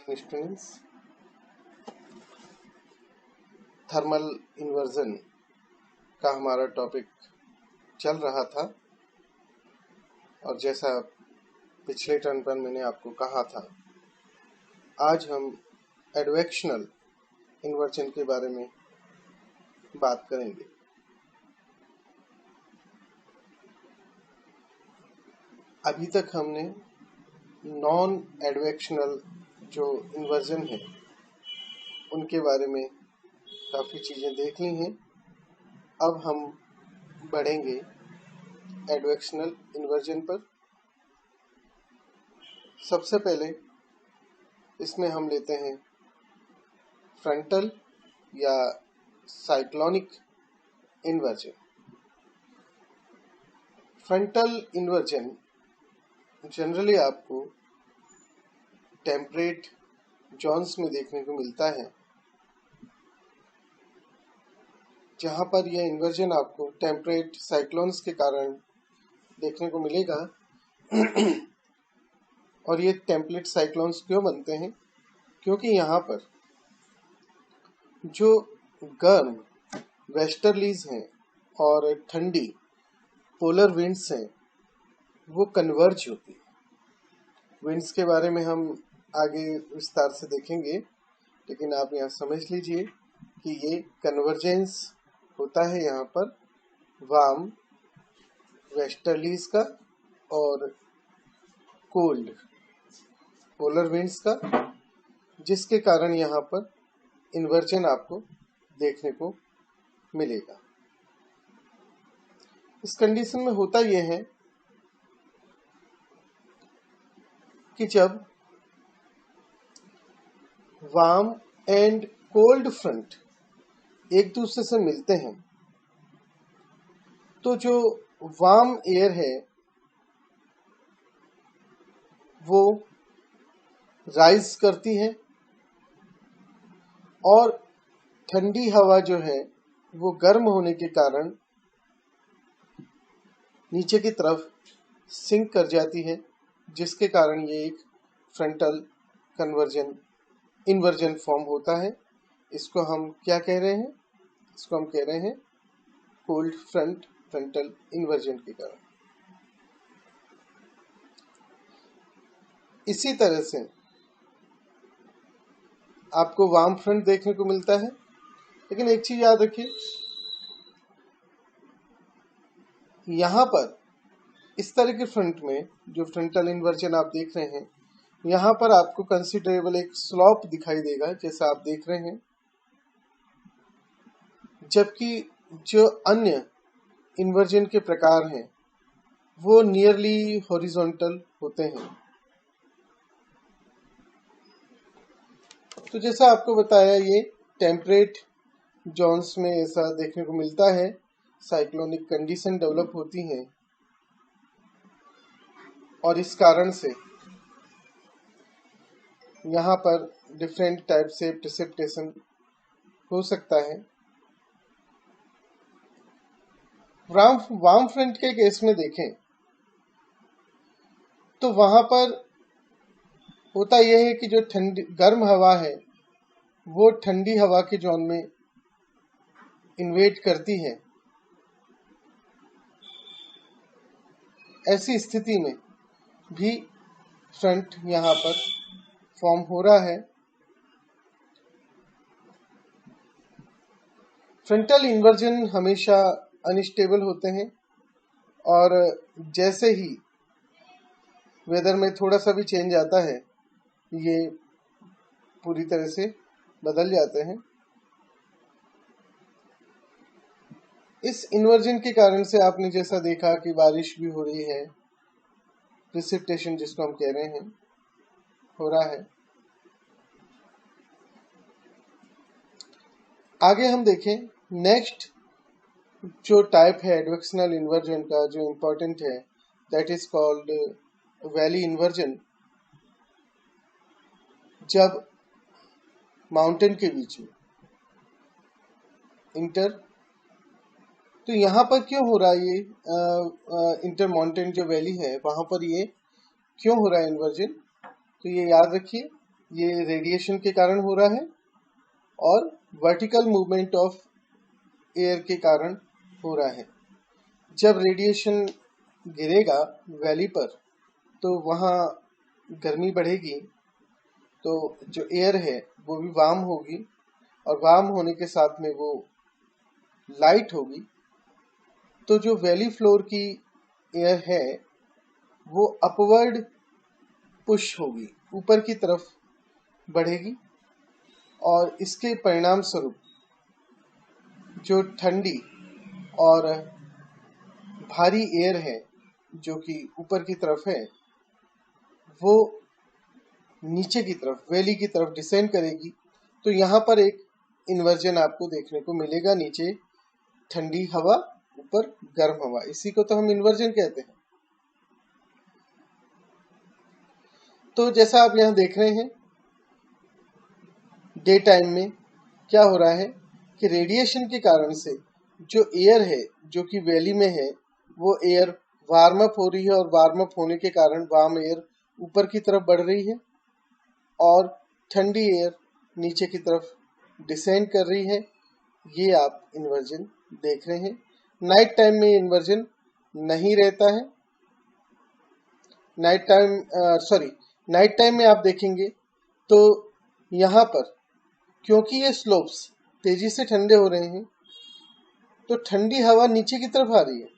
Morning students. Thermal inversion का हमारा topic चल रहा था और जैसा पिछले टर्न पर मैंने आपको कहा था, आज हम एडवेक्शनल इन्वर्जन के बारे में बात करेंगे। अभी तक हमने नॉन एडवेक्शनल जो इन्वर्जन है उनके बारे में काफ़ी चीज़ें देख ली हैं। अब हम बढ़ेंगे एडवेक्शनल इन्वर्जन पर। सबसे पहले इसमें हम लेते हैं फ्रंटल या cyclonic inversion. Frontal inversion generally आपको टेम्परेट जोन्स में देखने को मिलता है, जहां पर यह इन्वर्जन आपको टेम्परेट साइक्लोन्स के कारण देखने को मिलेगा। और ये टेम्परेट साइक्लोन्स क्यों बनते हैं? क्योंकि यहाँ पर जो गर्म वेस्टर्लीज हैं और ठंडी पोलर विंड्स हैं वो कन्वर्ज होती है। विंड्स के बारे में हम आगे विस्तार से देखेंगे, लेकिन आप यहाँ समझ लीजिए कि ये कन्वर्जेंस होता है यहाँ पर वार्म वेस्टर्लीज का और कोल्ड पोलर विंड्स का, जिसके कारण यहाँ पर इन्वर्जन आपको देखने को मिलेगा। इस कंडीशन में होता यह है कि जब वार्म एंड कोल्ड फ्रंट एक दूसरे से मिलते हैं तो जो वार्म एयर है वो राइज करती है और ठंडी हवा जो है वो गर्म होने के कारण नीचे की तरफ सिंक कर जाती है, जिसके कारण ये एक फ्रंटल इन्वर्जन फॉर्म होता है। इसको हम क्या कह रहे हैं? इसको हम कह रहे हैं कोल्ड फ्रंटल इन्वर्जन के कारण। इसी तरह से आपको वार्म फ्रंट देखने को मिलता है, लेकिन एक चीज याद रखिए, यहाँ पर इस तरह के फ्रंट में जो फ्रंटल इन्वर्जन आप देख रहे हैं, यहाँ पर आपको कंसिडरेबल एक स्लॉप दिखाई देगा जैसा आप देख रहे हैं, जबकि जो अन्य इन्वर्जन के प्रकार हैं वो नियरली हॉरिजॉन्टल होते हैं। तो जैसा आपको बताया, ये टेम्परेट जोन्स में ऐसा देखने को मिलता है, साइक्लोनिक कंडीशन डेवलप होती हैं और इस कारण से यहाँ पर डिफरेंट टाइप से प्रेसिपिटेशन हो सकता है। वार्म फ्रंट के केस में देखें तो वहां पर होता यह है कि जो ठंडी गर्म हवा है वो ठंडी हवा के जोन में इन्वेट करती है। ऐसी स्थिति में भी फ्रंट यहाँ पर फॉर्म हो रहा है। फ्रंटल इन्वर्जन हमेशा अनस्टेबल होते हैं और जैसे ही वेदर में थोड़ा सा भी चेंज आता है ये पूरी तरह से बदल जाते हैं। इस इन्वर्जन के कारण से आपने जैसा देखा कि बारिश भी हो रही है, प्रेसिपिटेशन जिसको हम कह रहे हैं हो रहा है। आगे हम देखें नेक्स्ट जो टाइप है एडवेक्शनल इन्वर्जन का जो इम्पोर्टेंट है, that is called valley inversion. जब माउंटेन के बीच में तो यहाँ पर क्यों हो रहा है ये इंटर माउंटेन जो वैली है वहां पर ये क्यों हो रहा है इन्वर्जन? तो ये याद रखिए ये रेडिएशन के कारण हो रहा है और वर्टिकल मूवमेंट ऑफ एयर के कारण हो रहा है। जब रेडिएशन गिरेगा वैली पर तो वहाँ गर्मी बढ़ेगी, तो जो एयर है वो भी वार्म होगी और वार्म होने के साथ में वो लाइट होगी। तो जो वैली फ्लोर की एयर है वो अपवर्ड पुश होगी, ऊपर की तरफ बढ़ेगी और इसके परिणाम स्वरूप जो ठंडी और भारी एयर है जो कि ऊपर की तरफ है वो नीचे की तरफ वैली की तरफ डिसेंड करेगी। तो यहाँ पर एक इन्वर्जन आपको देखने को मिलेगा, नीचे ठंडी हवा ऊपर गर्म हवा, इसी को तो हम इन्वर्जन कहते हैं। तो जैसा आप यहाँ देख रहे हैं डे टाइम में क्या हो रहा है कि रेडिएशन के कारण से जो एयर है जो कि वैली में है वो एयर वार्म अप हो रही है और वार्म अप होने के कारण वार्म एयर ऊपर की तरफ बढ़ रही है और ठंडी एयर नीचे की तरफ डिसेंड कर रही है। ये आप इन्वर्जन देख रहे हैं। नाइट टाइम में इन्वर्जन नहीं रहता है। नाइट टाइम में आप देखेंगे तो यहाँ पर क्योंकि ये स्लोप्स तेजी से ठंडे हो रहे हैं तो ठंडी हवा नीचे की तरफ आ रही है,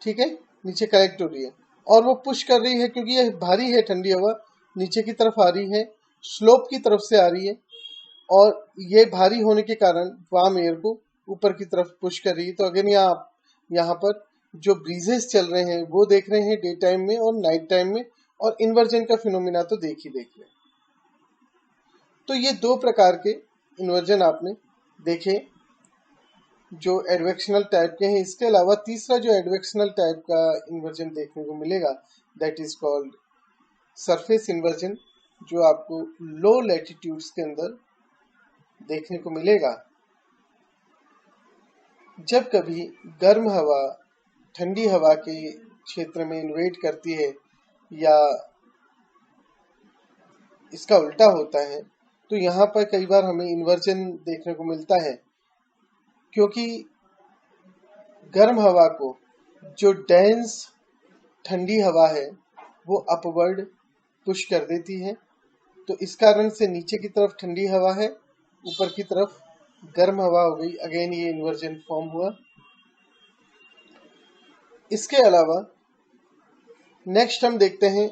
ठीक है, नीचे कलेक्ट हो रही है और वो पुश कर रही है क्योंकि ये भारी है, ठंडी हवा नीचे की तरफ आ रही है, स्लोप की तरफ से आ रही है और ये भारी होने के कारण वार्म एयर को ऊपर की तरफ पुश कर रही है। तो अगेन यहाँ पर जो ब्रीजेस चल रहे हैं वो देख रहे हैं डे टाइम में और नाइट टाइम में, और इन्वर्जन का फिनोमिना तो देख रहे हैं। तो ये दो प्रकार के इन्वर्जन आपने देखे जो एडवेक्शनल टाइप के हैं। इसके अलावा तीसरा जो एडवेक्शनल टाइप का इन्वर्जन देखने को मिलेगा that is called surface inversion, जो आपको लो लैटिट्यूड्स के अंदर देखने को मिलेगा। जब कभी गर्म हवा ठंडी हवा के क्षेत्र में इन्वेड करती है या इसका उल्टा होता है तो यहाँ पर कई बार हमें इन्वर्जन देखने को मिलता है, क्योंकि गर्म हवा को जो डेंस ठंडी हवा है वो अपवर्ड पुश कर देती है, तो इस कारण से नीचे की तरफ ठंडी हवा है, ऊपर की तरफ गर्म हवा हो गई। अगेन ये इन्वर्जन फॉर्म हुआ। इसके अलावा नेक्स्ट हम देखते हैं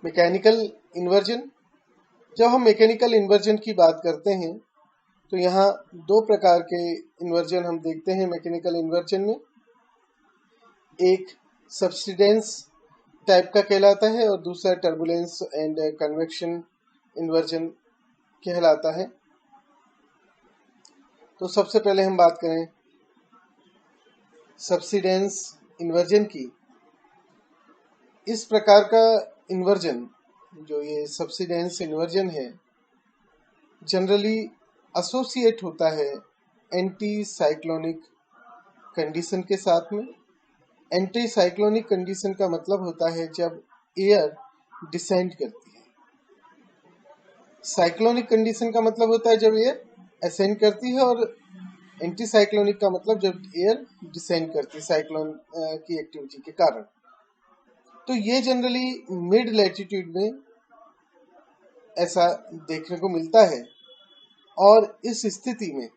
मैकेनिकल इन्वर्जन। जब हम मैकेनिकल इन्वर्जन की बात करते हैं तो यहाँ दो प्रकार के इन्वर्जन हम देखते हैं मैकेनिकल इन्वर्जन में। एक सब्सिडेंस टाइप का कहलाता है और दूसरा टर्बुलेंस एंड कन्वेक्शन इन्वर्जन कहलाता है। तो सबसे पहले हम बात करें सब्सिडेंस इन्वर्जन की। इस प्रकार का इन्वर्जन जो ये सब्सिडेंस इन्वर्जन है जनरली एसोसिएट होता है एंटी साइक्लोनिक कंडीशन के साथ में। एंटी साइक्लोनिक कंडीशन का मतलब होता है जब एयर डिसेंड करती है। साइक्लोनिक कंडीशन का मतलब होता है जब एयर असेंड करती है, और एंटी साइक्लोनिक का मतलब जब एयर डिसेंड करती है साइक्लोन की एक्टिविटी के कारण। तो ये जनरली मिड लैटिट्यूड में ऐसा देखने को मिलता है, और इस स्थिति में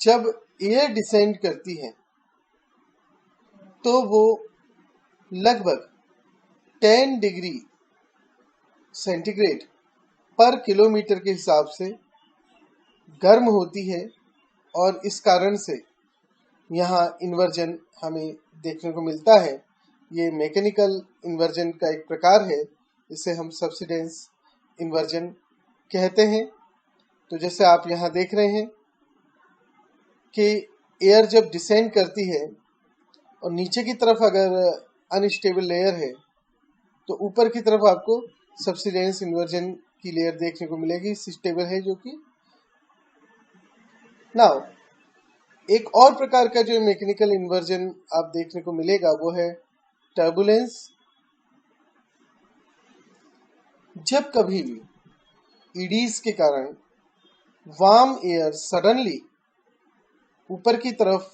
जब एयर डिसेंड करती है तो वो लगभग 10 डिग्री सेंटीग्रेड पर किलोमीटर के हिसाब से गर्म होती है, और इस कारण से यहाँ इन्वर्जन हमें देखने को मिलता है। ये मैकेनिकल इन्वर्जन का एक प्रकार है, इसे हम सब्सिडेंस इन्वर्जन कहते हैं। तो जैसे आप यहाँ देख रहे हैं कि एयर जब डिसेंड करती है और नीचे की तरफ अगर अनस्टेबल लेयर है तो ऊपर की तरफ आपको सब्सिडेंस इन्वर्जन की लेयर देखने को मिलेगी, स्टेबल है जो कि। नाउ एक और प्रकार का जो मैकेनिकल इन्वर्जन आप देखने को मिलेगा वो है टर्बुलेंस जब कभी भी ईडीज के कारण वार्म एयर सडनली ऊपर की तरफ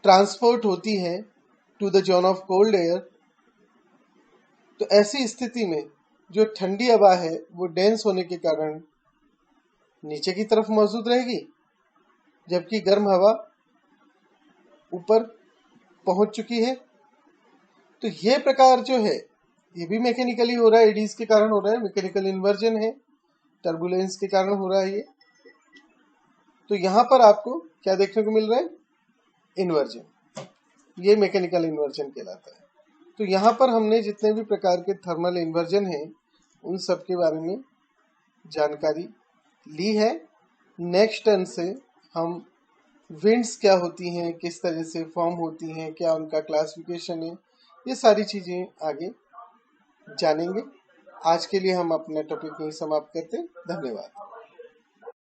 ट्रांसपोर्ट होती है to the zone of cold air, तो ऐसी स्थिति में जो ठंडी हवा है वो डेंस होने के कारण नीचे की तरफ मौजूद रहेगी, जबकि गर्म हवा ऊपर पहुंच चुकी है। तो ये प्रकार जो है ये भी मैकेनिकली हो रहा है, एडीज के कारण हो रहा है, मैकेनिकल इन्वर्जन है, टर्बुलेंस के कारण हो रहा है ये। तो यहाँ पर आपको क्या देखने को मिल रहा है? इन्वर्जन, ये मैकेनिकल इन्वर्जन कहलाता है। तो यहाँ पर हमने जितने भी प्रकार के थर्मल इन्वर्जन हैं उन सब के बारे में जानकारी ली है। नेक्स्ट टर्न से हम विंड्स क्या होती हैं, किस तरह से फॉर्म होती हैं, क्या उनका क्लासिफिकेशन है, ये सारी चीजें आगे जानेंगे। आज के लिए हम अपना टॉपिक यहीं समाप्त करते हैं। धन्यवाद।